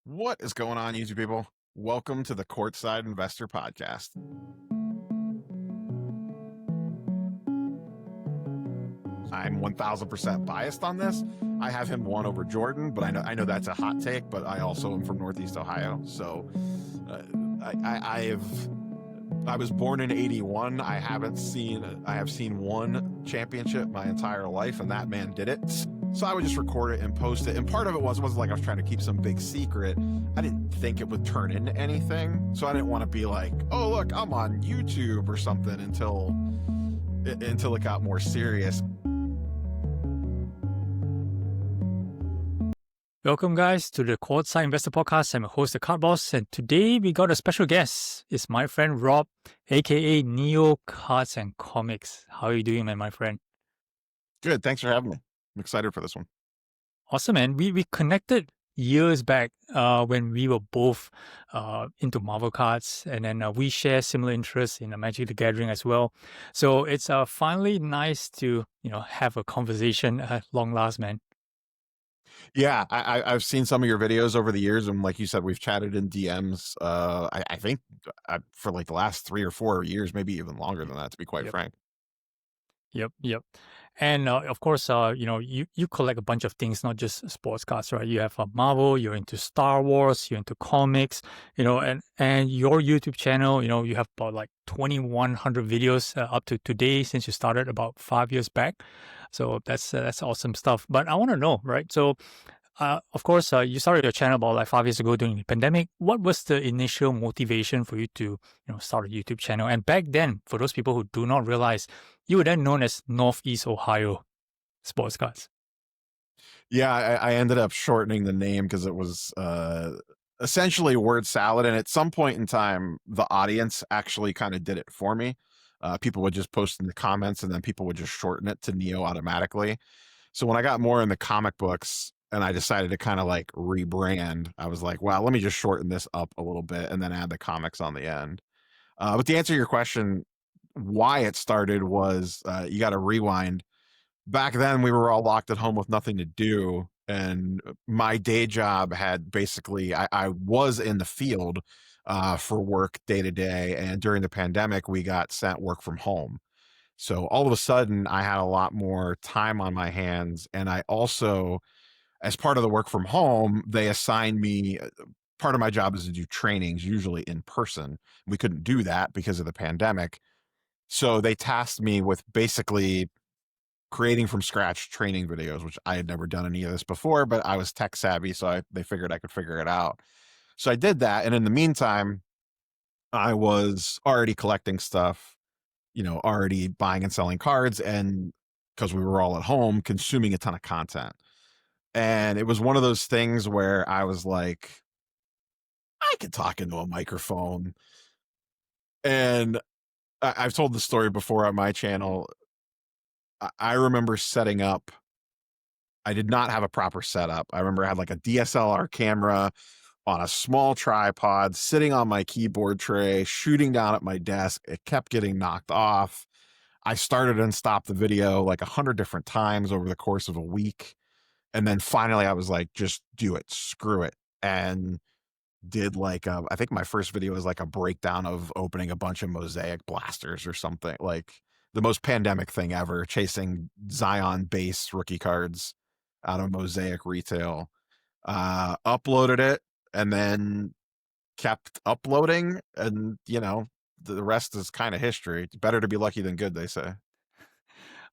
What is going on, YouTube people? Welcome to the Courtside Investor Podcast. I'm 1000% biased on this. I have him won over Jordan, but I know that's a hot take, but I also am from Northeast Ohio. So I was born in 81. I have seen one championship my entire life, and that man did it. So I would just record it and post it. And part of it wasn't like I was trying to keep some big secret. I didn't think it would turn into anything. So I didn't want to be like, oh, look, I'm on YouTube or something until it got more serious. Welcome, guys, to the Courtside Investor Podcast. I'm your host, the Card Boss, and today we got a special guest. It's my friend Rob, aka Neo Cards and Comics. How are you doing, man, my friend? Good. Thanks for having me. I'm excited for this one. Awesome, man. We connected years back when we were both into Marvel cards, and then we share similar interests in Magic the Gathering as well. So it's finally nice to have a conversation at long last, man. Yeah, I've seen some of your videos over the years, and like you said, we've chatted in DMs. I think for like the last 3 or 4 years, maybe even longer than that, to be quite frank. Yep. And of course, you collect a bunch of things, not just sports cards, right? You have Marvel, you're into Star Wars, you're into comics, and your YouTube channel, you have about like 2,100 videos up to today since you started about 5 years back. So that's awesome stuff. But I want to know, right? So, of course, you started your channel about like 5 years ago during the pandemic. What was the initial motivation for you to, start a YouTube channel? And back then, for those people who do not realize, you were then known as Northeast Ohio Sports Cards. Yeah, I ended up shortening the name because it was essentially word salad. And at some point in time, the audience actually kind of did it for me. People would just post in the comments, and then people would just shorten it to Neo automatically. So when I got more in the comic books and I decided to kind of like rebrand, I was like, well, let me just shorten this up a little bit and then add the comics on the end. But to answer your question, why it started was you got to rewind. Back then, we were all locked at home with nothing to do. And my day job had basically, I was in the field for work day to day. And during the pandemic, we got sent work from home. So all of a sudden, I had a lot more time on my hands. And I also, as part of the work from home, they assigned me, part of my job is to do trainings, usually in person. We couldn't do that because of the pandemic. So they tasked me with basically creating from scratch training videos, which I had never done any of this before, but I was tech savvy. So they figured I could figure it out. So I did that. And in the meantime, I was already collecting stuff, already buying and selling cards, and because we were all at home, consuming a ton of content. And it was one of those things where I was like, I could talk into a microphone. And I've told the story before on my channel. I remember setting up, I did not have a proper setup. I remember I had like a DSLR camera on a small tripod sitting on my keyboard tray, shooting down at my desk. It kept getting knocked off. I started and stopped the video like 100 different times over the course of a week. And then finally I was like, just do it, screw it. And did like, I think my first video was like a breakdown of opening a bunch of Mosaic blasters or something, like the most pandemic thing ever, chasing Zion base rookie cards out of Mosaic retail. Uploaded it and then kept uploading, and the rest is kind of history. It's better to be lucky than good, they say.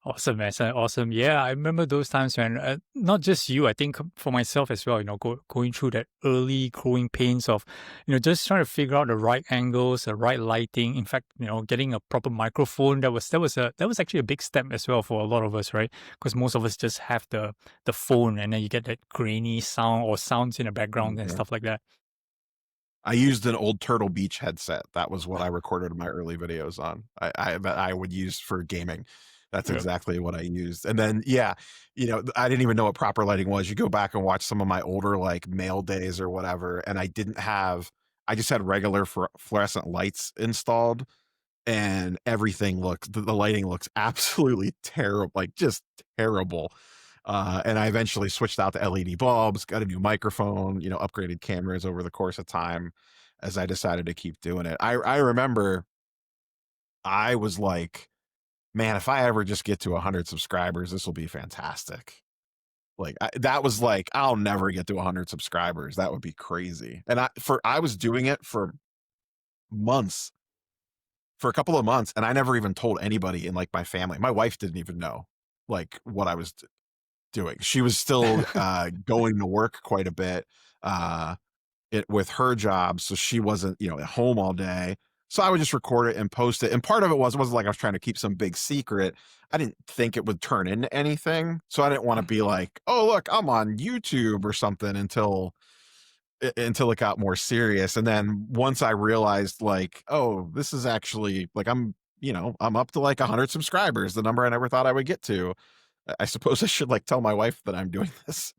Awesome, man. Awesome. Yeah, I remember those times when not just you, I think for myself as well, going through that early growing pains of, just trying to figure out the right angles, the right lighting. In fact, getting a proper microphone, that was actually a big step as well for a lot of us, right? Because most of us just have the phone, and then you get that grainy sound or sounds in the background and stuff like that. I used an old Turtle Beach headset. That was what I recorded my early videos on. That I would use for gaming. That's exactly what I used. And then, I didn't even know what proper lighting was. You go back and watch some of my older like mail days or whatever, and I just had regular fluorescent lights installed, and everything the lighting looks absolutely terrible, like just terrible. And I eventually switched out to LED bulbs, got a new microphone, upgraded cameras over the course of time as I decided to keep doing it. I remember I was like, man, if I ever just get to 100 subscribers, this will be fantastic. Like that was like, I'll never get to 100 subscribers. That would be crazy. And I was doing it for months, for a couple of months, and I never even told anybody in like my family. My wife didn't even know like what I was doing. She was still going to work quite a bit with her job, so she wasn't at home all day. So I would just record it and post it. And part of it wasn't like I was trying to keep some big secret. I didn't think it would turn into anything, so I didn't want to be like, oh look, I'm on YouTube or something until it got more serious. And then once I realized like, oh, this is actually like I'm up to like 100 subscribers, the number I never thought I would get to. I suppose I should like tell my wife that I'm doing this.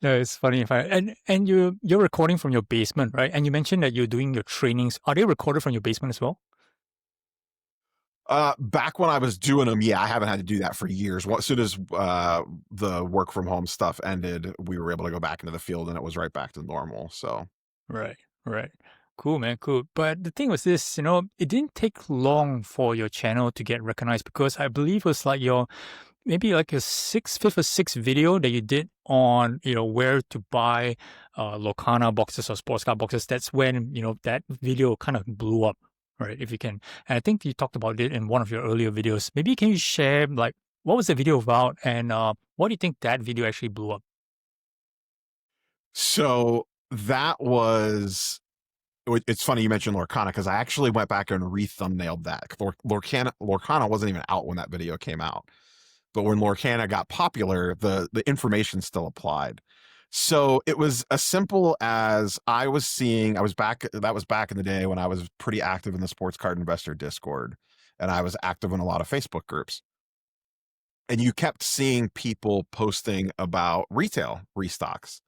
No, it's funny if I and you're recording from your basement, right? And you mentioned that you're doing your trainings. Are they recorded from your basement as well? Back when I was doing them, yeah, I haven't had to do that for years. As soon as the work from home stuff ended, we were able to go back into the field, and it was right back to normal. So Right, right. Cool, man, cool. But the thing was this, it didn't take long for your channel to get recognized because I believe it was like your maybe like a fifth or sixth video that you did on, where to buy Locana boxes or sports card boxes. That's when, that video kind of blew up, right? If you can. And I think you talked about it in one of your earlier videos. Maybe can you share like what was the video about and what do you think that video actually blew up? so that was it's funny you mentioned Lorcana because I actually went back and re-thumbnailed that. Lorcana wasn't even out when that video came out. But when Lorcana got popular, the information still applied. So it was as simple as I was back, that was back in the day when I was pretty active in the Sports Card Investor Discord, and I was active in a lot of Facebook groups. And you kept seeing people posting about retail restocks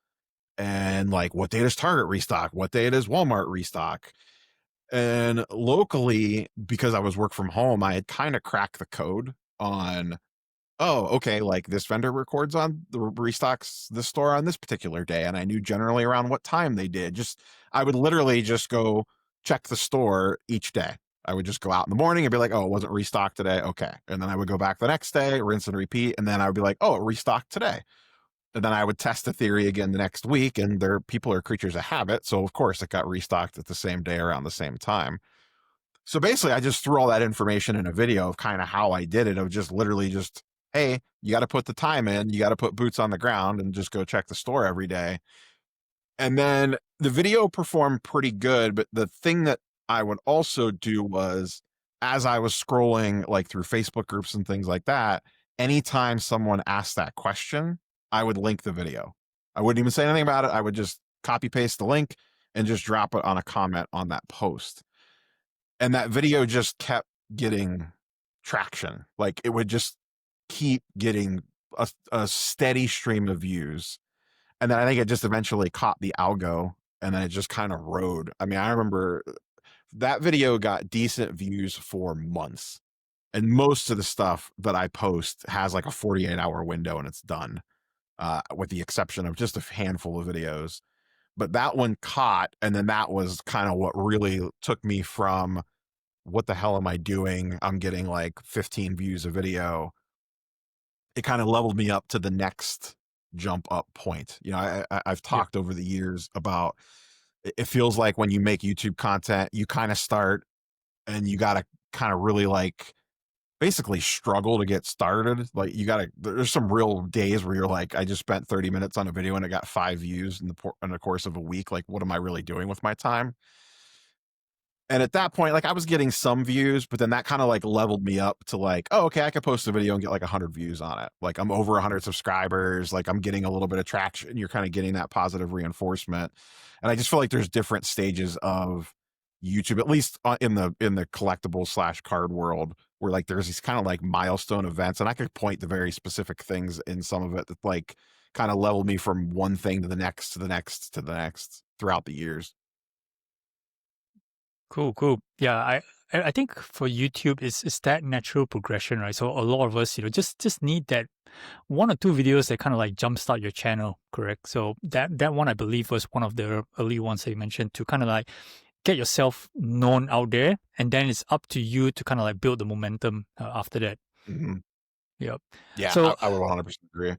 and like what day does Target restock, what day does Walmart restock. And locally, because I was work from home, I had kind of cracked the code on, oh, okay, like this vendor records on the restocks the store on this particular day. And I knew generally around what time they did. I would literally just go check the store each day. I would just go out in the morning and be like, oh, it wasn't restocked today. Okay. And then I would go back the next day, rinse and repeat. And then I would be like, oh, it restocked today. And then I would test the theory again the next week. And people are creatures of habit. So of course it got restocked at the same day around the same time. So basically, I just threw all that information in a video of kind of how I did it. Of just literally just, hey, you got to put the time in, you got to put boots on the ground and just go check the store every day. And then the video performed pretty good. But the thing that I would also do was, as I was scrolling like through Facebook groups and things like that, anytime someone asked that question, I would link the video. I wouldn't even say anything about it. I would just copy paste the link and just drop it on a comment on that post. And that video just kept getting traction. Like it would just keep getting a steady stream of views. And then I think it just eventually caught the algo and then it just kind of rode. I mean, I remember that video got decent views for months. And most of the stuff that I post has like a 48-hour window and it's done, with the exception of just a handful of videos. But that one caught. And then that was kind of what really took me from, what the hell am I doing? I'm getting like 15 views a video. It kind of leveled me up to the next jump up point. I've Yep. talked over the years about, it feels like when you make YouTube content, you kind of start and you got to kind of really like basically struggle to get started. Like there's some real days where you're like, I just spent 30 minutes on a video and it got 5 views in the course of a week. Like, what am I really doing with my time? And at that point, like I was getting some views, but then that kind of like leveled me up to like, oh, okay, I could post a video and get like 100 views on it. Like I'm over 100 subscribers. Like I'm getting a little bit of traction. You're kind of getting that positive reinforcement. And I just feel like there's different stages of YouTube, at least in the collectible / card world, where like there's these kind of like milestone events. And I could point to very specific things in some of it that like kind of leveled me from one thing to the next, to the next, to the next throughout the years. Cool, cool. Yeah, I think for YouTube, it's that natural progression, right? So a lot of us, just need that one or two videos that kind of like jumpstart your channel, correct? So that one I believe was one of the early ones that you mentioned to kind of like get yourself known out there, and then it's up to you to kind of like build the momentum after that. Mhm. Yep. Yeah, So I would 100% agree.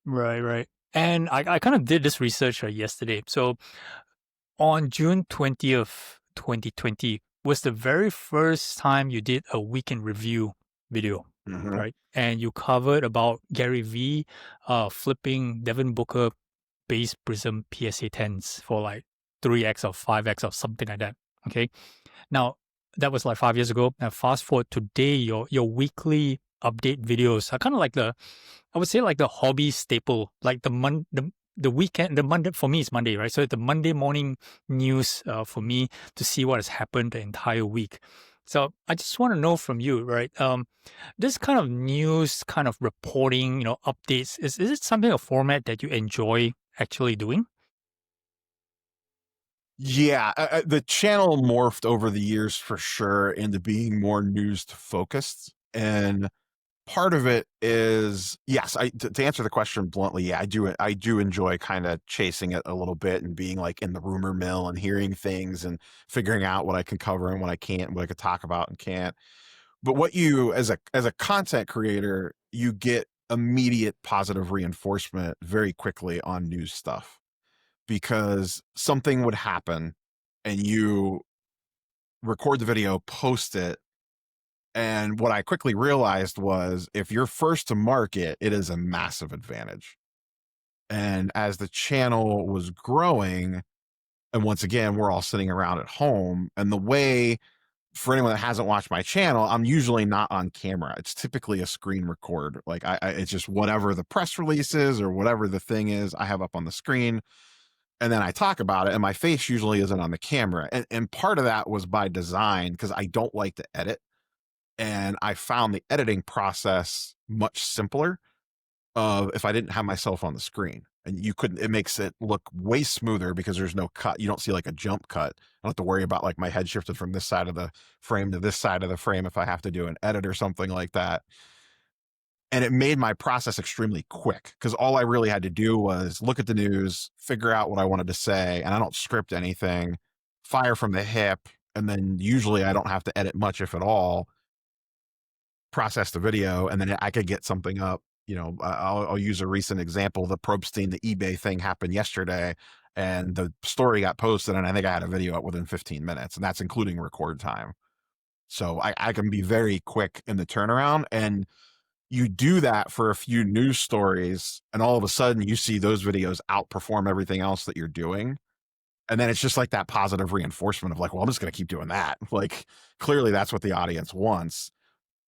right. And I kind of did this research yesterday. So on June 20th, 2020 was the very first time you did a weekend review video, Mhm. right? And you covered about Gary V flipping Devin Booker base prism PSA 10s for like 3x or 5x or something like that. Okay. Now, that was like 5 years ago. Now, fast forward today, your weekly update videos are kind of like I would say like the hobby staple, like the weekend, the Monday for me is Monday, right? So the Monday morning news for me to see what has happened the entire week. So I just want to know from you, right? This kind of news, kind of reporting, updates, is it something a format that you enjoy actually doing? Yeah, the channel morphed over the years for sure into being more news focused, and part of it is yes. To answer the question bluntly, yeah, I do enjoy kind of chasing it a little bit and being like in the rumor mill and hearing things and figuring out what I can cover and what I can't, and what I could talk about and can't. But what you as a content creator, you get immediate positive reinforcement very quickly on news stuff because something would happen and you record the video, post it. And what I quickly realized was if you're first to market, it is a massive advantage. And as the channel was growing, and once again, we're all sitting around at home, and the way for anyone that hasn't watched my channel, I'm usually not on camera. It's typically a screen record. Like it's just whatever the press release is or whatever the thing is, I have up on the screen. And then I talk about it, and my face usually isn't on the camera. And part of that was by design because I don't like to edit. And I found the editing process much simpler of if I didn't have myself on the screen. And you couldn't, it makes it look way smoother because there's no cut. You don't see like a jump cut. I don't have to worry about like my head shifted from this side of the frame to this side of the frame if I have to do an edit or something like that. And it made my process extremely quick because all I really had to do was look at the news, figure out what I wanted to say, and I don't script anything, fire from the hip. And then usually I don't have to edit much, if at all, process the video, and then I could get something up. I'll use a recent example. The Probstein, the eBay thing happened yesterday, and the story got posted, and I think I had a video up within 15 minutes, and that's including record time. So I can be very quick in the turnaround, and you do that for a few news stories, and all of a sudden you see those videos outperform everything else that you're doing. And then it's just like that positive reinforcement of like, well, I'm just going to keep doing that. Like, clearly that's what the audience wants.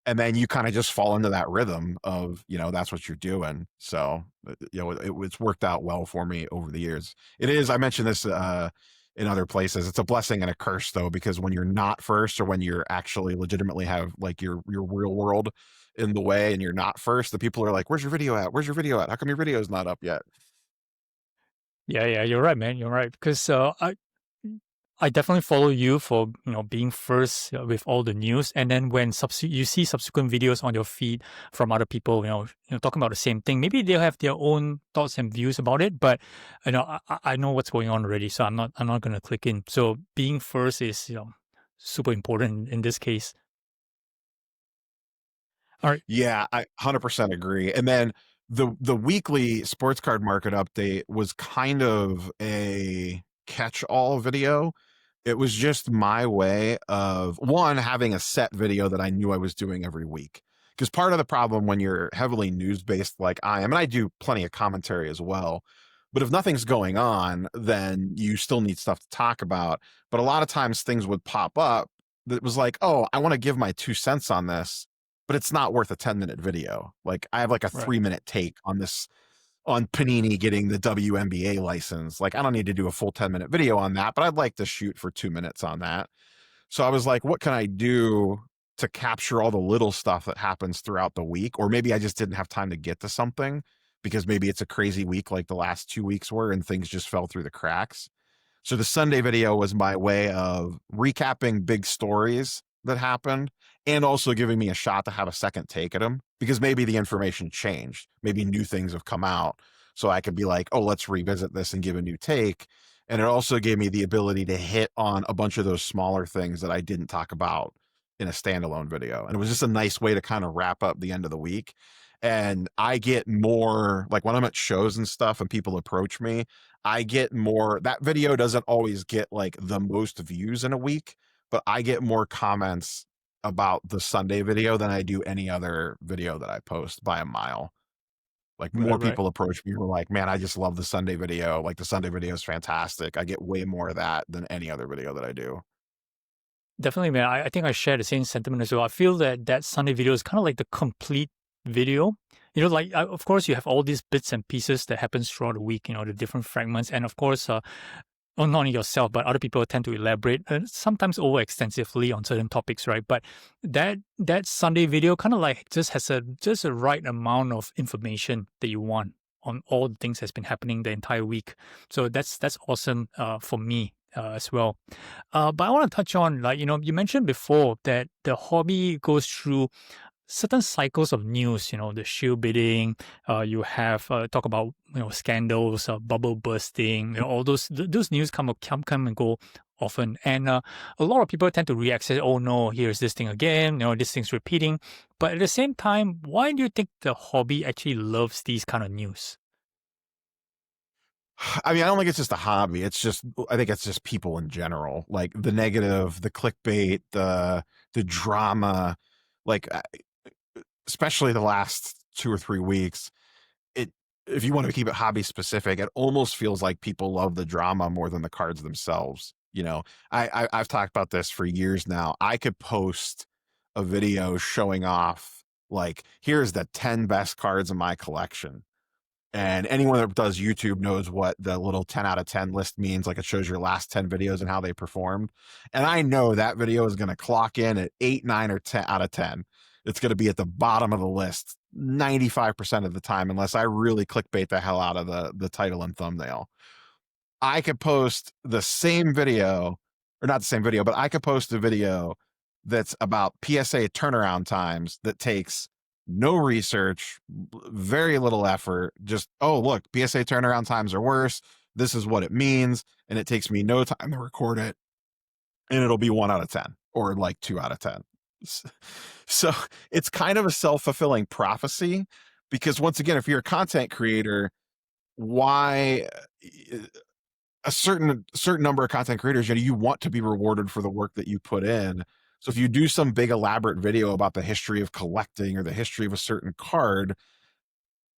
And then you kind of just fall into that rhythm of, that's what you're doing. So, it's worked out well for me over the years. It is, I mentioned this in other places. It's a blessing and a curse though, because when you're not first, or when you're actually legitimately have like your real world in the way and you're not first, the people are like, where's your video at? Where's your video at? How come your video is not up yet? Yeah, you're right, man. You're right. Because I definitely follow you for being first with all the news, and then when you see subsequent videos on your feed from other people, talking about the same thing. Maybe they'll have their own thoughts and views about it, but I know what's going on already, so I'm not gonna click in. So being first is super important in this case. All right. Yeah, I 100% agree. And then the weekly sports card market update was kind of a catch-all video. It was just my way of one, having a set video that I knew I was doing every week. Because part of the problem when you're heavily news-based like I am, and I do plenty of commentary as well, but if nothing's going on, then you still need stuff to talk about. But a lot of times things would pop up that was like, oh, I want to give my 2 cents on this, but it's not worth a 10-minute video. Like I have like a Right. 3-minute take on this, on Panini getting the WNBA license. Like I don't need to do a full 10-minute video on that, but I'd like to shoot for 2 minutes on that. So I was like, what can I do to capture all the little stuff that happens throughout the week? Or maybe I just didn't have time to get to something because maybe it's a crazy week like the last 2 weeks were and things just fell through the cracks. So the Sunday video was my way of recapping big stories that happened, and also giving me a shot to have a second take at them, because maybe the information changed. Maybe new things have come out. So I could be like, oh, let's revisit this and give a new take. And it also gave me the ability to hit on a bunch of those smaller things that I didn't talk about in a standalone video. And it was just a nice way to kind of wrap up the end of the week. And I get more, like when I'm at shows and stuff and people approach me, I get more. That video doesn't always get like the most views in a week, but I get more comments about the Sunday video than I do any other video that I post by a mile. Like Right, more right. people approach me who are like, man, I just love the Sunday video. Like the Sunday video is fantastic. I get way more of that than any other video that I do. Definitely, man. I think I share the same sentiment as well. I feel that that Sunday video is kind of like the complete video. Like of course you have all these bits and pieces that happens throughout the week. The different fragments, and of course, not only yourself, but other people tend to elaborate, sometimes over extensively on certain topics, right? But that Sunday video kind of like just has a right amount of information that you want on all the things that's been happening the entire week. So that's awesome for me as well. But I want to touch on, like, you mentioned before that the hobby goes through certain cycles of news, the shield bidding, you have talk about, scandals, bubble bursting, all those news come and go often. And a lot of people tend to react, say, oh no, here's this thing again, this thing's repeating. But at the same time, why do you think the hobby actually loves these kind of news? I mean, I don't think it's just a hobby. I think it's just people in general, like the negative, the clickbait, the drama, like especially the last 2 or 3 weeks. It If you want to keep it hobby specific, it almost feels like people love the drama more than the cards themselves. I've talked about this for years now. I could post a video showing off, like, here's the 10 best cards in my collection. And anyone that does YouTube knows what the little 10 out of 10 list means. Like, it shows your last 10 videos and how they performed. And I know that video is going to clock in at 8, 9, or 10 out of 10. It's going to be at the bottom of the list 95% of the time, unless I really clickbait the hell out of the title and thumbnail. I could post the same video, or not the same video, but I could post a video that's about PSA turnaround times that takes no research, very little effort. Just, oh, look, PSA turnaround times are worse. This is what it means. And it takes me no time to record it. And it'll be 1 out of 10 or like 2 out of 10. So it's kind of a self-fulfilling prophecy, because once again, if you're a content creator, why a certain number of content creators, you want to be rewarded for the work that you put in. So if you do some big elaborate video about the history of collecting or the history of a certain card,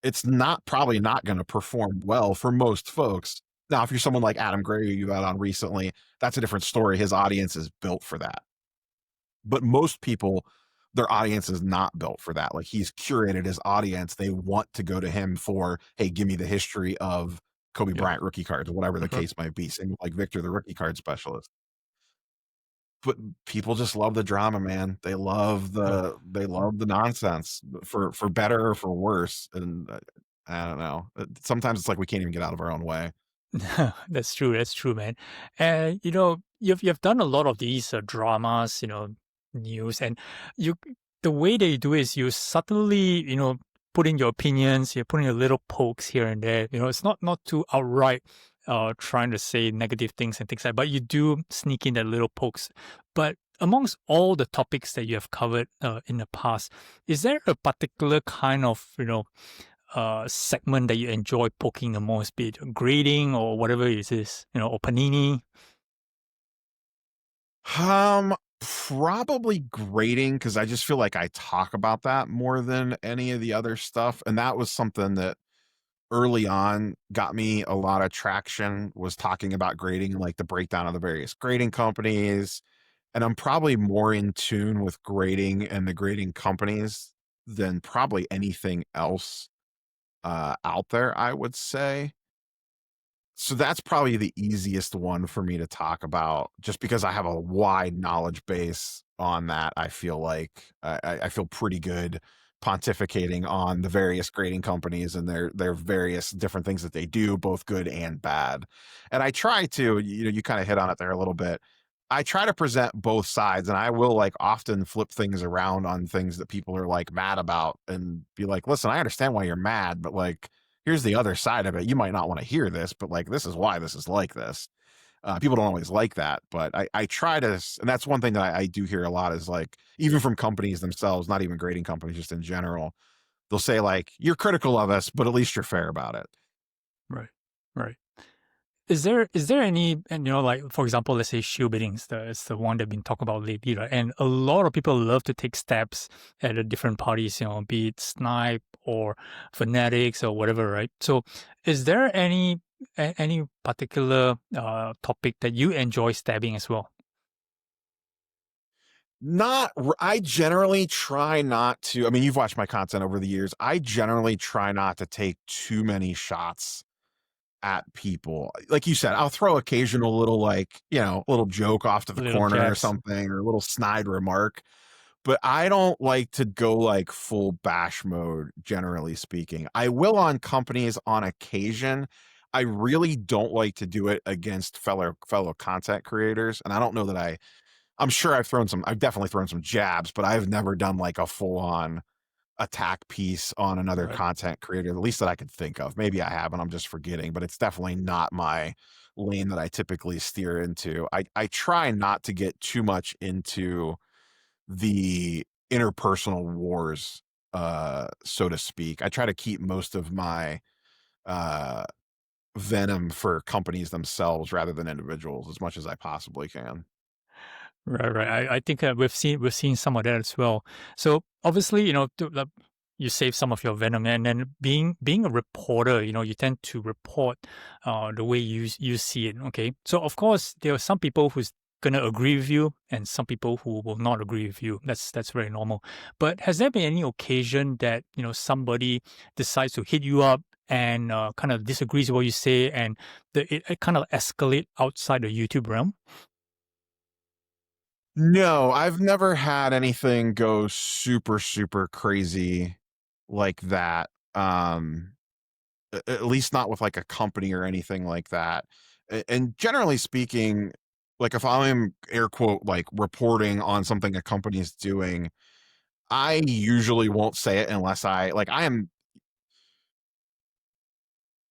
it's probably not going to perform well for most folks. Now, if you're someone like Adam Gray, who you had on recently, that's a different story. His audience is built for that. But most people, their audience is not built for that. Like, he's curated his audience. They want to go to him for, hey, give me the history of Kobe Yep. Bryant rookie cards, or whatever the Uh-huh. case might be. Same like Victor, the rookie card specialist. But people just love the drama, man. They love Oh. the nonsense, for better or for worse. And I don't know. Sometimes it's like we can't even get out of our own way. That's true. That's true, man. And you've done a lot of these dramas, news, and you the way that you do is you subtly, put in your opinions, you put in your little pokes here and there. It's not too outright trying to say negative things and things like that, but you do sneak in that little pokes. But amongst all the topics that you have covered in the past, is there a particular kind of, segment that you enjoy poking the most, be it grading or whatever it is, or panini? Probably grading, because I just feel like I talk about that more than any of the other stuff. And that was something that early on got me a lot of traction, was talking about grading, like the breakdown of the various grading companies. And I'm probably more in tune with grading and the grading companies than probably anything else out there, I would say. So that's probably the easiest one for me to talk about, just because I have a wide knowledge base on that. I feel like I feel pretty good pontificating on the various grading companies and their various different things that they do, both good and bad. And I try to, you kind of hit on it there a little bit. I try to present both sides, and I will like often flip things around on things that people are like mad about and be like, listen, I understand why you're mad, but like, here's the other side of it. You might not want to hear this, but like, this is why this is like this. People don't always like that, but I try to, and that's one thing that I do hear a lot is like, even from companies themselves, not even grading companies, just in general, they'll say like, you're critical of us, but at least you're fair about it. Right. Right. Is there any, and like for example, let's say shoe bidding is the one that been talked about lately, right? And a lot of people love to take steps at the different parties, be it Snipe or Fanatics or whatever, right? So, is there any particular topic that you enjoy stabbing as well? I generally try not to. I mean, you've watched my content over the years. I generally try not to take too many shots at people. Like you said, I'll throw occasional little like, little joke off to the Little corner or jabs, something or a little snide remark, but I don't like to go like full bash mode generally speaking. I will on companies on occasion. I really don't like to do it against fellow content creators, and I don't know that I'm sure I've definitely thrown some jabs, but I've never done like a full on attack piece on another right? content creator, at least that I could think of. Maybe I have and I'm just forgetting, but it's definitely not my lane that I typically steer into. I try not to get too much into the interpersonal wars, so to speak. I try to keep most of my uh venom for companies themselves rather than individuals as much as I possibly can. Right, right. I think we've seen some of that as well. So obviously, you save some of your venom, and then being a reporter, you tend to report the way you see it. Okay, so of course there are some people who's gonna agree with you, and some people who will not agree with you. That's very normal. But has there been any occasion that somebody decides to hit you up and kind of disagrees with what you say, and it kind of escalate outside the YouTube realm? No, I've never had anything go super, super crazy like that. At least not with like a company or anything like that. And generally speaking, like if I'm air quote like reporting on something a company is doing, I usually won't say it unless I am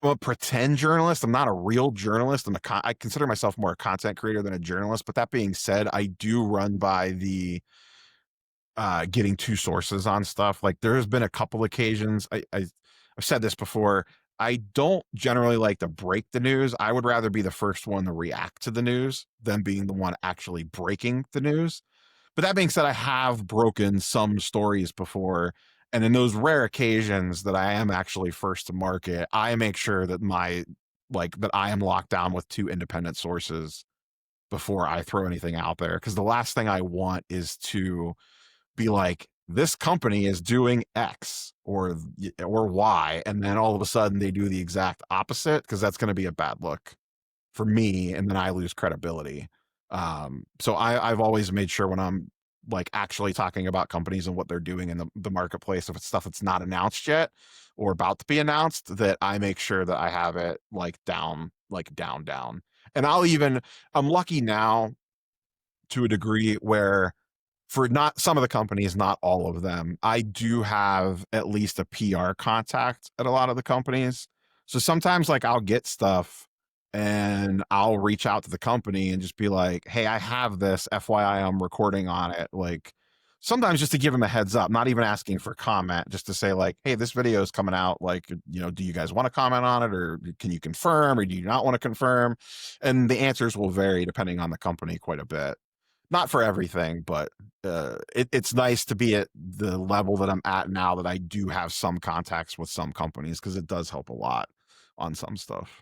a pretend journalist. I'm not a real journalist. I consider myself more a content creator than a journalist. But that being said, I do run by the getting two sources on stuff. Like there's been a couple occasions. I've said this before. I don't generally like to break the news. I would rather be the first one to react to the news than being the one actually breaking the news. But that being said, I have broken some stories before. And in those rare occasions that I am actually first to market, I make sure that that I am locked down with two independent sources before I throw anything out there. Cause the last thing I want is to be like, this company is doing X or Y, and then all of a sudden they do the exact opposite, because that's going to be a bad look for me, and then I lose credibility. So I've always made sure when I'm like actually talking about companies and what they're doing in the marketplace, if it's stuff that's not announced yet or about to be announced, that I make sure that I have it like down, down. And I'm lucky now to a degree where for not some of the companies, not all of them, I do have at least a PR contact at a lot of the companies. So sometimes like I'll get stuff and I'll reach out to the company and just be like, hey, I have this FYI, I'm recording on it. Like sometimes just to give them a heads up, not even asking for comment, just to say like, hey, this video is coming out. Like, do you guys want to comment on it, or can you confirm, or do you not want to confirm? And the answers will vary depending on the company quite a bit. Not for everything, but it's nice to be at the level that I'm at now, that I do have some contacts with some companies, because it does help a lot on some stuff.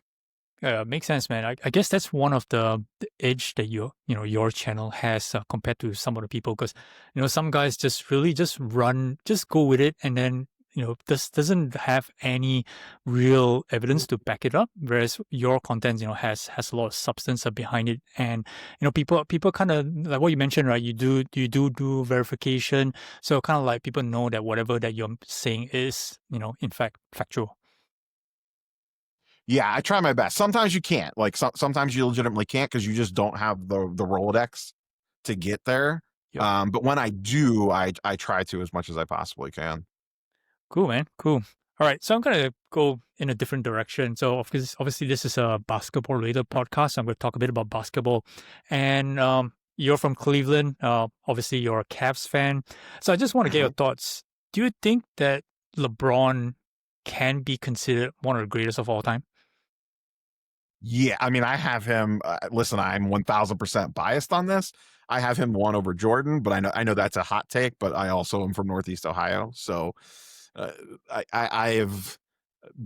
Yeah, makes sense, man. I guess that's one of the edge that your channel has compared to some other people, because some guys just really just run, just go with it, and then this doesn't have any real evidence to back it up. Whereas your content has a lot of substance behind it, and people kind of like what you mentioned, right? You do verification, so kind of like people know that whatever that you're saying is in fact factual. Yeah, I try my best. Sometimes you can't. Like sometimes you legitimately can't because you just don't have the Rolodex to get there. Yep. But when I do, I try to as much as I possibly can. Cool, man. Cool. All right. So I'm going to go in a different direction. So, obviously, this is a basketball related podcast. I'm going to talk a bit about basketball. And you're from Cleveland. Obviously, you're a Cavs fan. So, I just want to get your Mhm. thoughts. Do you think that LeBron can be considered one of the greatest of all time? Yeah, I mean, I have him. Listen, I'm 1,000% biased on this. I have him one over Jordan, but I know that's a hot take. But I also am from Northeast Ohio, so uh, I've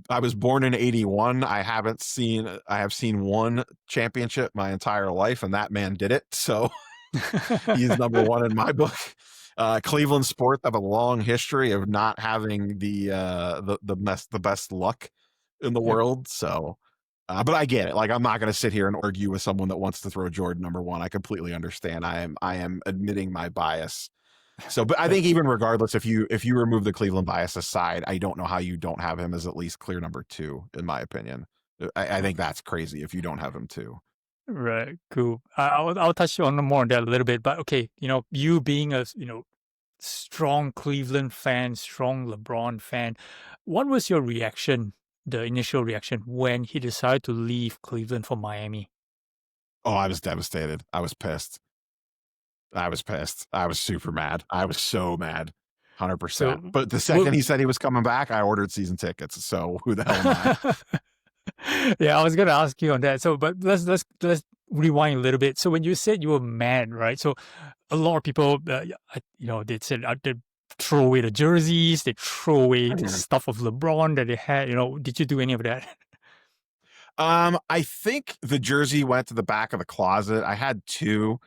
I was born in '81. I have seen one championship my entire life, and that man did it. So he's number one in my book. Cleveland sports have a long history of not having the best luck in the Yep. world. So, but I get it. Like, I'm not going to sit here and argue with someone that wants to throw Jordan number one. I completely understand. I am admitting my bias. So, but I Yep. think even regardless, if you remove the Cleveland bias aside, I don't know how you don't have him as at least clear number two, in my opinion. I think that's crazy if you don't have him too. Right. Cool. I'll touch on more on that a little bit. But okay, you being a strong Cleveland fan, strong LeBron fan. What was your reaction, the initial reaction when he decided to leave Cleveland for Miami? Oh, I was devastated. I was pissed. I was pissed. I was super mad. I was so mad. 100%. So, But the what? second he said he was coming back, I ordered season tickets. So who the hell am I? Yeah, I was gonna ask you on that. So, but let's rewind a little bit. So, when you said you were mad, right? So, a lot of people, they said they throw away the jerseys, they throw away the stuff of LeBron that they had. Did you do any of that? I think the jersey went to the back of the closet. I had two,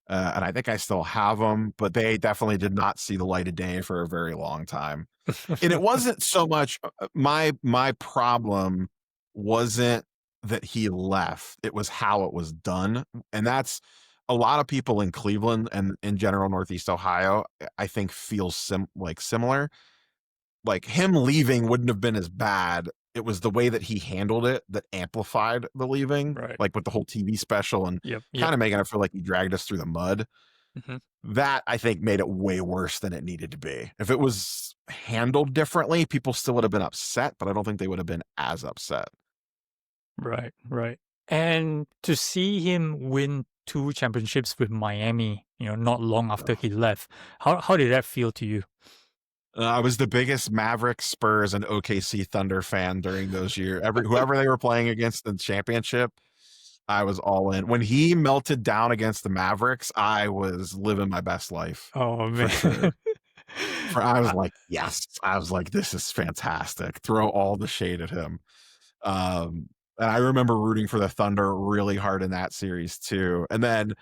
and I think I still have them, but they definitely did not see the light of day for a very long time. And it wasn't so much my problem wasn't that he left. It was how it was done. And that's a lot of people in Cleveland and in general Northeast Ohio, I think feel similar. Like him leaving wouldn't have been as bad. It was the way that he handled it that amplified the leaving, Right. like with the whole TV special and Yep. Yep. kind of making it feel like he dragged us through the mud. Mhm. That I think made it way worse than it needed to be. If it was handled differently, people still would have been upset, but I don't think they would have been as upset. Right. Right. And to see him win two championships with Miami, not long after he left, how did that feel to you? I was the biggest Mavericks, Spurs, and OKC Thunder fan during those years. Whoever they were playing against in the championship, I was all in. When he melted down against the Mavericks, I was living my best life Oh for man. sure. I was I- like, yes. I was like, this is fantastic. Throw all the shade at him. And I remember rooting for the Thunder really hard in that series too. And then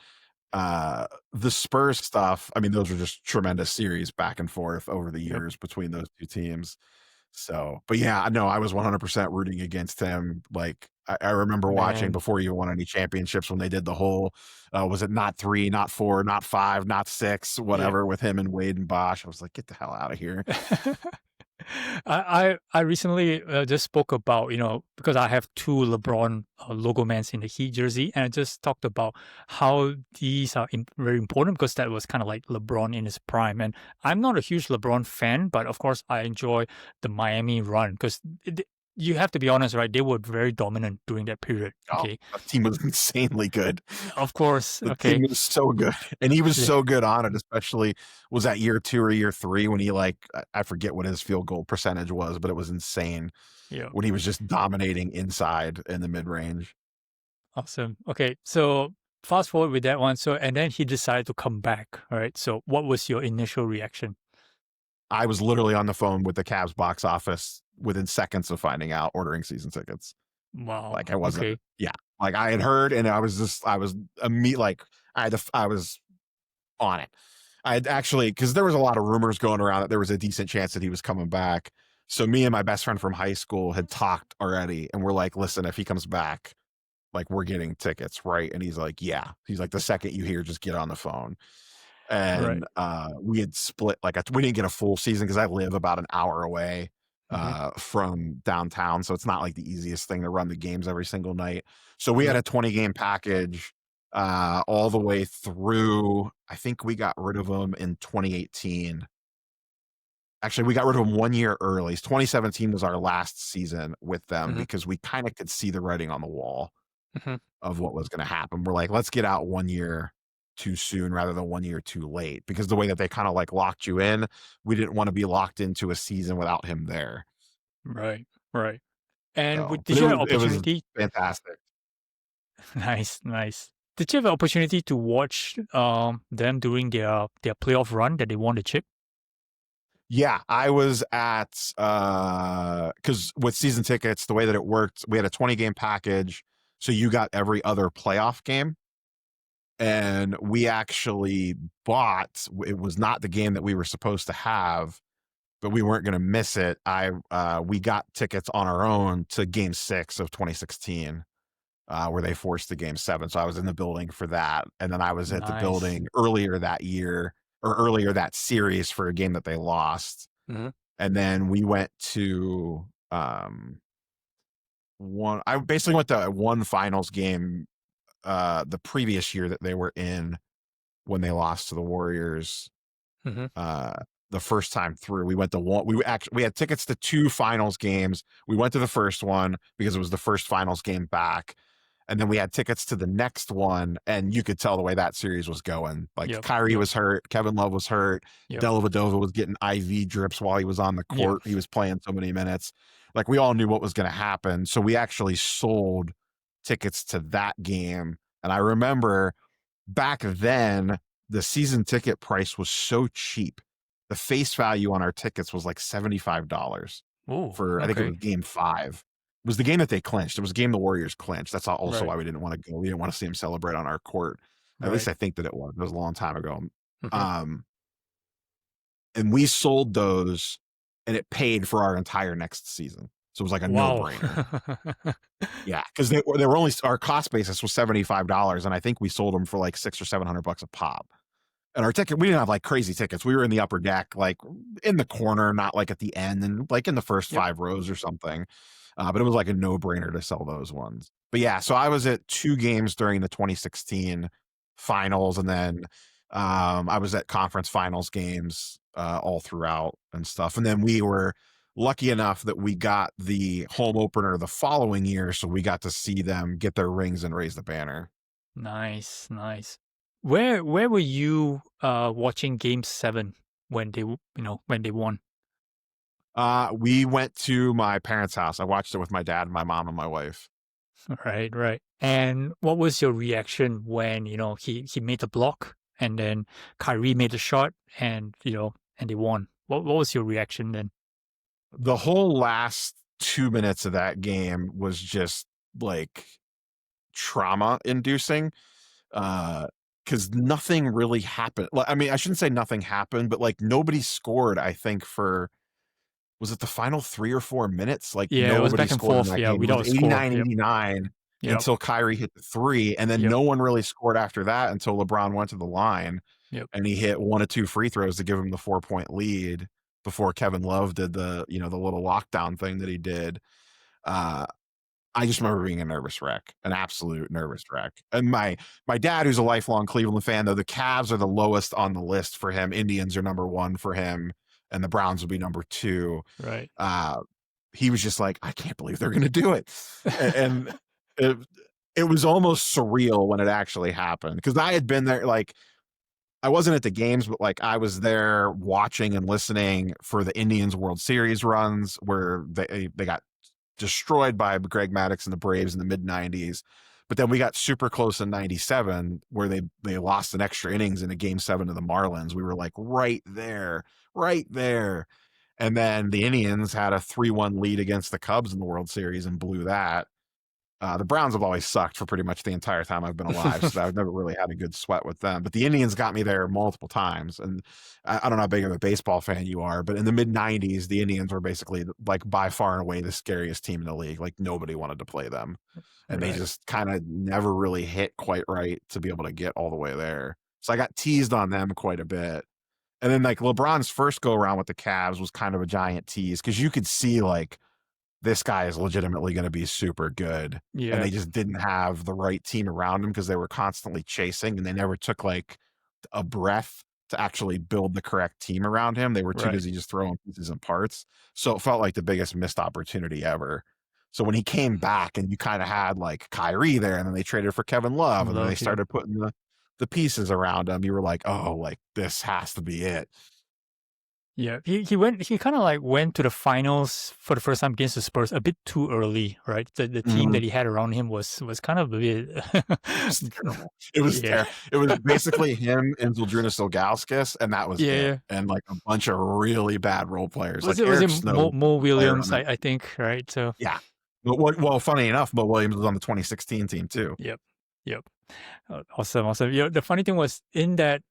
the Spurs stuff, I mean, those were just tremendous series back and forth over the yep. years between those two teams. So, but yeah, no, I was 100% rooting against him. Like, I remember watching Man. before he won any championships when they did the whole, was it not three, not four, not five, not six, Yep. whatever, with him and Wade and Bosch. I was like, get the hell out of here. I recently just spoke about, because I have two LeBron logo mans in the Heat jersey, and I just talked about how these are very important because that was kind of like LeBron in his prime. And I'm not a huge LeBron fan, but of course I enjoy the Miami run because you have to be honest, right? They were very dominant during that period. Oh, Okay. the team was insanely good. Of course. The team Okay. was so good, and he was Yeah. so good on it, especially was that year 2 or year 3 when he, like, I forget what his field goal percentage was, but it was insane Yeah. when he was just dominating inside in the mid-range. Awesome. Okay, so fast forward with that one. So, and then he decided to come back. All right. So, what was your initial reaction? I was literally on the phone with the Cavs box office within seconds of finding out, ordering season tickets. Wow. Like, I wasn't Okay. yeah, like, I had heard, and I was like, I was on it. I had actually, because there was a lot of rumors going around that there was a decent chance that he was coming back. So me and my best friend from high school had talked already, and we're like, listen, if he comes back, like, we're getting tickets, right? And he's like, yeah. He's like, the second you hear, just get on the phone. Right. And we had split, like, we didn't get a full season because I live about an hour away Hmm. from downtown. So it's not like the easiest thing to run the games every single night. So we had Yep. a 20 game package all the way through. I think we got rid of them in 2018. Actually, we got rid of them 1 year early. 2017 was our last season with them Hmm. because we kind of could see the writing on the wall Hmm. of what was going to happen. We're like, let's get out 1 year too soon rather than 1 year too late, because the way that they kind of like locked you in, we didn't want to be locked into a season without him there. Right. Right. And So, but did you have it was opportunity? fantastic. Nice, nice. Did you have an opportunity to watch them during their playoff run that they won the chip? Yeah, I was at because with season tickets, the way that it worked, we had a 20 game package, so you got every other playoff game. And we actually bought, it was not the game that we were supposed to have, but we weren't going to miss it. We got tickets on our own to game 6 of 2016, where they forced the game 7. So I was in the building for that. And then I was at the Nice. building earlier that year, or earlier that series, for a game that they lost. Hmm. And then we went to I basically went to one finals game the previous year that they were in, when they lost to the Warriors Hmm. uh the first time through. We went to one, we had tickets to 2 finals games. We went to the first one because it was the first finals game back, and then we had tickets to the next one, and you could tell the way that series was going. Like, Yep. Kyrie Yep. was hurt, Kevin Love was hurt, Yep. Dellavedova was getting IV drips while he was on the Yep. court. He was playing so many minutes. Like, we all knew what was going to happen. So we actually sold tickets to that game. And I remember back then, the season ticket price was so cheap. The face value on our tickets was like $75 Oh, for, I think it okay. was game 5. It was the game that they clinched. It was a game the Warriors clinched. That's also Right. why we didn't want to go. We didn't want to see him celebrate on our court. At least Right. I think that it was. It was a long time ago. Hmm. Um, and we sold those, and it paid for our entire next season. So it was like a no Wow. brainer. Yeah, because they were only, our cost basis was $75, and I think we sold them for like $600 or $700 a pop. And our ticket, we didn't have like crazy tickets. We were in the upper deck, like in the corner, not like at the end, and like in the first Yep. 5 rows or something. But it was like a no brainer to sell those ones. But yeah, so I was at 2 games during the 2016 finals, and then I was at conference finals games all throughout and stuff. And then we were lucky enough that we got the home opener the following year, so we got to see them get their rings and raise the banner. Nice. Nice. Where were you watching Game 7 when when they won? We went to my parents' house. I watched it with my dad, my mom, and my wife. Right, right. And what was your reaction when, he made the block and then Kyrie made the shot and, and they won? What was your reaction then? The whole last 2 minutes of that game was just like trauma inducing. Because nothing really happened. I mean, I shouldn't say nothing happened, but like nobody scored, I think, for, was it the final 3 or 4 minutes? Like, Yeah, it was nobody back and scored in forth. that Yeah, game. It without was a score. Yep. 89-89 Yep. until Kyrie hit the 3. And then Yep. no one really scored after that until LeBron went to the line Yep. and he hit 1 of 2 free throws to give him the 4 point lead before Kevin Love did the little lockdown thing that he did. Uh, I just remember being a nervous wreck, an absolute nervous wreck. And my dad, who's a lifelong Cleveland fan, though, the Cavs are the lowest on the list for him. Indians are number 1 for him, and the Browns will be number 2. Right. Uh, he was just like, I can't believe they're going to do it, and it, it was almost surreal when it actually happened, because I had been there. Like, I wasn't at the games, but like I was there watching and listening for the Indians World Series runs where they got destroyed by Greg Maddux and the Braves in the mid 90s. But then we got super close in 97 where they lost an extra innings in a game 7 to the Marlins. We were like right there, right there. And then the Indians had a 3-1 lead against the Cubs in the World Series and blew that. The Browns have always sucked for pretty much the entire time I've been alive, so I've never really had a good sweat with them. But the Indians got me there multiple times, and I don't know how big of a baseball fan you are, but in the mid '90s, the Indians were basically like by far and away the scariest team in the league. Like, nobody wanted to play them, and they Right. just kind of never really hit quite right to be able to get all the way there. So I got teased on them quite a bit. And then like LeBron's first go around with the Cavs was kind of a giant tease because you could see like this guy is legitimately going to be super good. And Yeah, they just didn't have the right team around him because they were constantly chasing and they never took like a breath to actually build the correct team around him. They were too right. busy just throwing pieces and parts. So it felt like the biggest missed opportunity ever. So when he came back and you kind of had like Kyrie there and then they traded for Kevin Love and then they Love, yep. started putting the pieces around him, you were like, oh, like this has to be it. Yeah, he kind of like went to the finals for the first time against the Spurs a bit too early, right? The team Mhm. that he had around him was kind of a bit It was terrible. It was yeah. terrible. It was basically him and Zydrunas Ilgauskas, and that was it. Yeah. And like a bunch of really bad role players, Was like it Eric Mo, Snow, Mo player on Williams, that. I think, right? So Yeah. Well, funny enough, Mo Williams was on the 2016 team too. yep. Yep. Awesome, awesome. Yeah, the funny thing was in that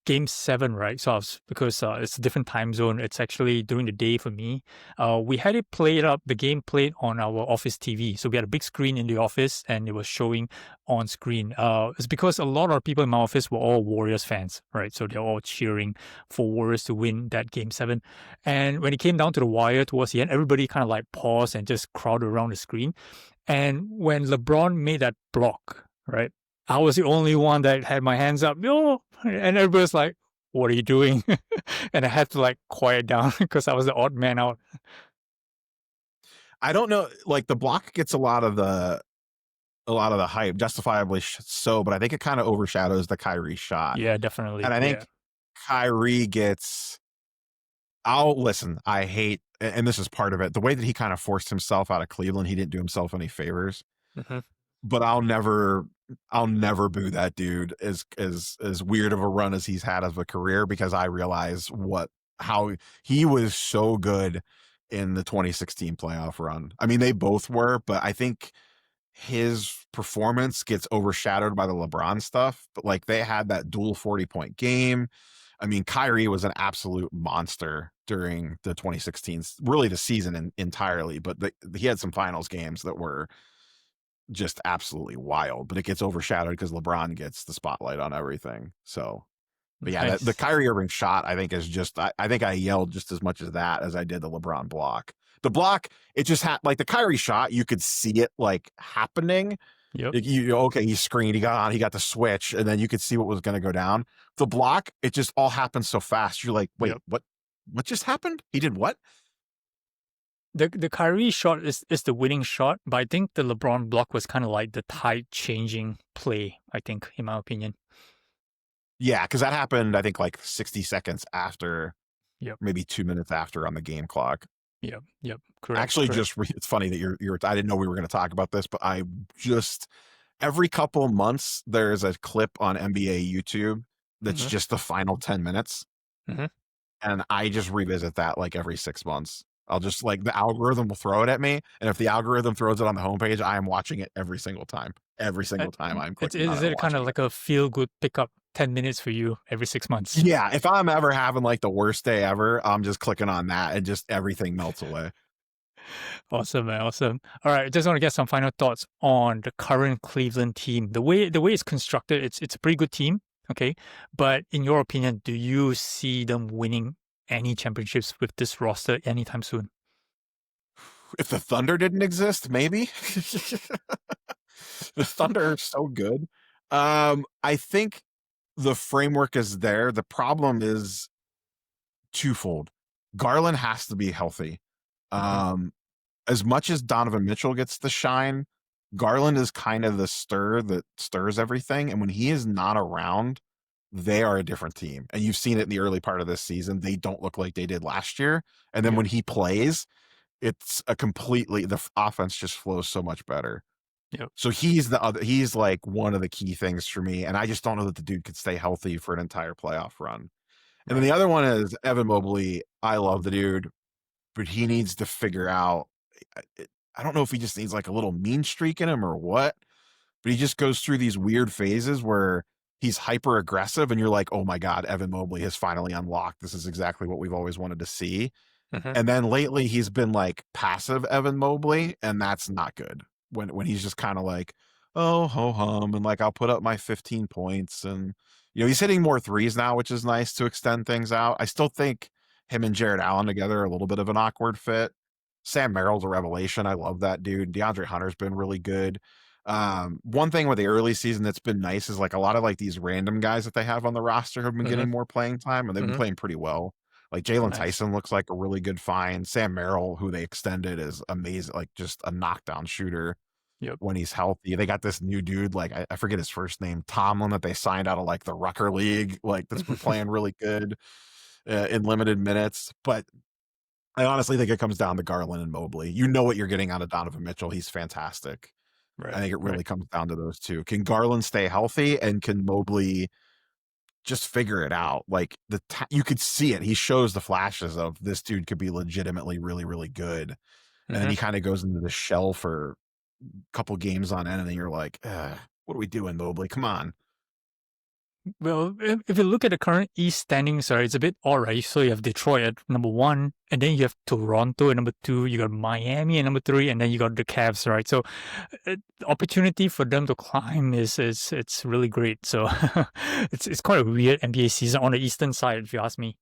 game 7, right? So I was, because it's a different time zone. It's actually during the day for me. We had it played up. The game played on our office TV. So we had a big screen in the office, and it was showing on screen. It's because a lot of people in my office were all Warriors fans, right? So they're all cheering for Warriors to win that game 7. And when it came down to the wire towards the end, everybody kind of like paused and just crowded around the screen. And when LeBron made that block, right, I was the only one that had my hands up. No, and everybody was like, "What are you doing?" And I had to like quiet down because I was the odd man out. I don't know, like the block gets a lot of the hype, justifiably so, but I think it kind of overshadows the Kyrie shot. Yeah, And definitely. I Yeah. think Kyrie gets I'll listen, I hate and this is part of it. The way that he kind of forced himself out of Cleveland, he didn't do himself any favors. Hmm. But I'll never boo that dude as weird of a run as he's had as a career because I realize how he was so good in the 2016 playoff run. I mean, they both were, but I think his performance gets overshadowed by the LeBron stuff. But like they had that dual 40-point game. I mean, Kyrie was an absolute monster during the 2016, really the season entirely, but he had some finals games that were just absolutely wild, but it gets overshadowed because LeBron gets the spotlight on everything. So, but yeah, the Nice. Kyrie Irving shot, I think is just, I think I yelled just as much as that as I did the LeBron block. The block, it just had like the Kyrie shot, you could see it like happening. Yep. Okay, he screened, he got on, he got the switch, and then you could see what was going to go down. The block, it just all happened so fast. You're like, wait, Yep. what just happened? He did what? The Kyrie shot is the winning shot, but I think the LeBron block was kind of like the tide changing play. I think, in my opinion. Yeah, because that happened, I think, like 60 seconds after, Yep. maybe 2 minutes after on the game clock. Yep. Yep. Correct. Actually, Correct. it's funny that I didn't know we were going to talk about this, but I just, every couple of months, there's a clip on NBA YouTube that's Hmm. just the final 10 minutes. Hmm. And I just revisit that like every 6 months. I'll just like the algorithm will throw it at me. And if the algorithm throws it on the homepage, I am watching it every single time. Every Uh, single time I'm It's clicking on is it and it kind watching of it. like a feel good pickup 10 minutes for you every 6 months? Yeah, if I'm ever having like the worst day ever, I'm just clicking on that and just everything melts away. Awesome, man. Awesome. All right. Just want to get some final thoughts on the current Cleveland team. The way it's constructed, it's a pretty good team. Okay. But in your opinion, do you see them winning any championships with this roster anytime soon? If the Thunder didn't exist, maybe. The Thunder are so good. I think the framework is there. The problem is twofold. Garland has to be healthy. Hmm. Um, as much as Donovan Mitchell gets the shine, Garland is kind of the stir that stirs everything. And when he is not around, they are a different team. And you've seen it in the early part of this season. They don't look like they did last year. And then Yep. when he plays, it's the offense just flows so much better. Yep. So he's like one of the key things for me. And I just don't know that the dude could stay healthy for an entire playoff run. And then Right. the other one is Evan Mobley. I love the dude, but he needs to figure out. I don't know if he just needs like a little mean streak in him or what, but he just goes through these weird phases where he's hyper aggressive and you're like, oh my God, Evan Mobley has finally unlocked. This is exactly what we've always wanted to see. Hmm. And then lately he's been like passive Evan Mobley, and that's not good. When he's just kind of like, oh ho hum, and like I'll put up my 15 points, and he's hitting more threes now, which is nice to extend things out. I still think him and Jared Allen together are a little bit of an awkward fit. Sam Merrill's a revelation. I love that dude. DeAndre Hunter's been really good. One thing with the early season that's been nice is like a lot of like these random guys that they have on the roster have been Mm-hmm. getting more playing time, and they've been Mm-hmm. playing pretty well. Like Jalen Nice. Tyson looks like a really good find. Sam Merrill, who they extended, is amazing, like just a knockdown shooter Yep. when he's healthy. They got this new dude, like I forget his first name, Tomlin, that they signed out of like the Rucker League, like that's been playing really good in limited minutes. But I honestly think it comes down to Garland and Mobley. You know what you're getting out of Donovan Mitchell. He's fantastic. I Right. think it Right. really comes down to those two. Can Garland stay healthy, and can Mobley just figure it out? Like you could see it. He shows the flashes of this dude could be legitimately really, really good. And then Mm-hmm. he kind of goes into the shell for couple games on end, and then you're like, what are we doing, Mobley? Come on. Well, if you look at the current East standings, it's a bit all right. So you have Detroit at number 1, and then you have Toronto at number 2. You got Miami at number 3, and then you got the Cavs, right? So, the opportunity for them to climb is it's really great. So, it's quite a weird NBA season on the Eastern side, if you ask me.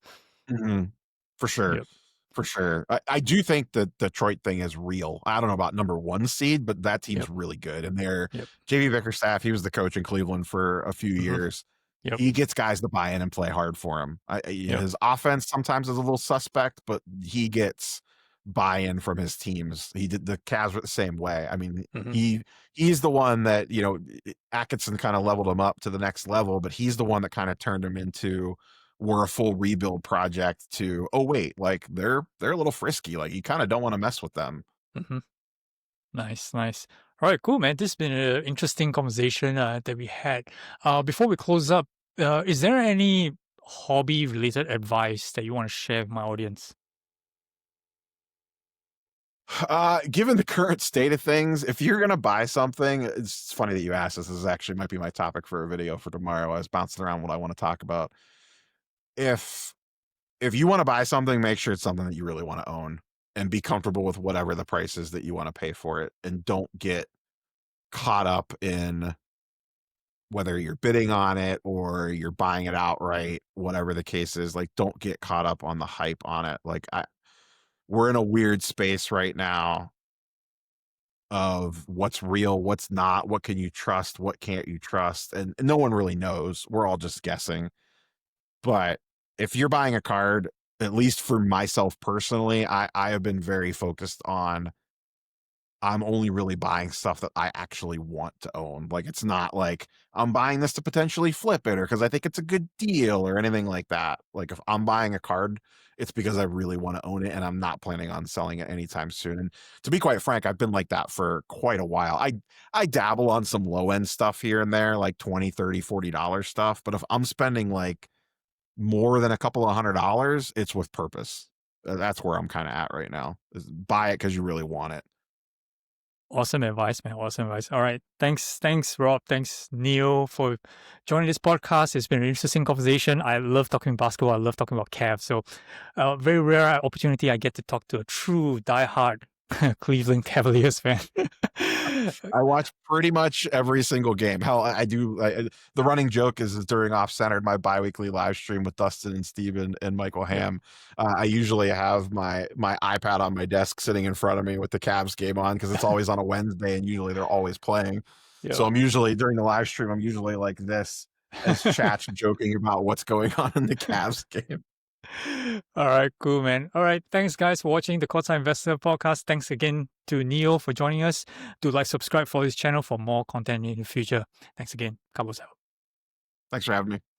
Mhm. For sure. Yep. For sure. I do think the Detroit thing is real. I don't know about number 1 seed, but that team's Yep. really good. And they're Yep. JB Bickerstaff, he was the coach in Cleveland for a few Mm-hmm. years. Yep. He gets guys to buy in and play hard for him. Yep. His offense sometimes is a little suspect, but he gets buy-in from his teams. He did the Cavs were the same way. I mean, Mm-hmm. he's the one that, Atkinson kind of leveled him up to the next level, but he's the one that kind of turned him into we're a full rebuild project to, oh wait, like they're a little frisky. Like you kind of don't want to mess with them. Mm-hmm. Nice, nice. All right, cool, man. This has been an interesting conversation that we had. Before we close up, is there any hobby-related advice that you want to share with my audience? Given the current state of things, if you're gonna buy something, it's funny that you asked this. This is actually might be my topic for a video for tomorrow. I was bouncing around what I want to talk about. If you want to buy something, make sure it's something that you really want to own, and be comfortable with whatever the price is that you want to pay for it, and don't get caught up in whether you're bidding on it or you're buying it outright, whatever the case is. Like, don't get caught up on the hype on it. Like, we're in a weird space right now of what's real, what's not, what can you trust, what can't you trust, and no one really knows. We're all just guessing. But if you're buying a card, at least for myself personally, I have been very focused on I'm only really buying stuff that I actually want to own. Like, it's not like I'm buying this to potentially flip it or because I think it's a good deal or anything like that. Like, if I'm buying a card, it's because I really want to own it, and I'm not planning on selling it anytime soon. And to be quite frank, I've been like that for quite a while. I dabble on some low end stuff here and there, like 20, 30, $40 stuff. But if I'm spending like more than a couple of $100, it's with purpose. That's where I'm kind of at right now. Is buy it because you really want it. Awesome advice, man. Awesome advice. All right. Thanks, Rob. Thanks, Neil, for joining this podcast. It's been an interesting conversation. I love talking basketball. I love talking about Cavs. So, very rare opportunity I get to talk to a true diehard Cleveland Cavaliers fan. I watch pretty much every single game. Hell, I do. The running joke is during Off Centered, my biweekly live stream with Dustin and Steven and Michael Yep. Ham. I usually have my iPad on my desk sitting in front of me with the Cavs game on because it's always on a Wednesday and usually they're always playing. Yep. So I'm usually during the live stream, I'm usually like this as chat's joking about what's going on in the Cavs game. All right, cool, man. All right, thanks, guys, for watching the Courtside Investor Podcast. Thanks again to Neil for joining us. Do like, subscribe for this channel for more content in the future. Thanks again. Carlos out. Thanks for having me.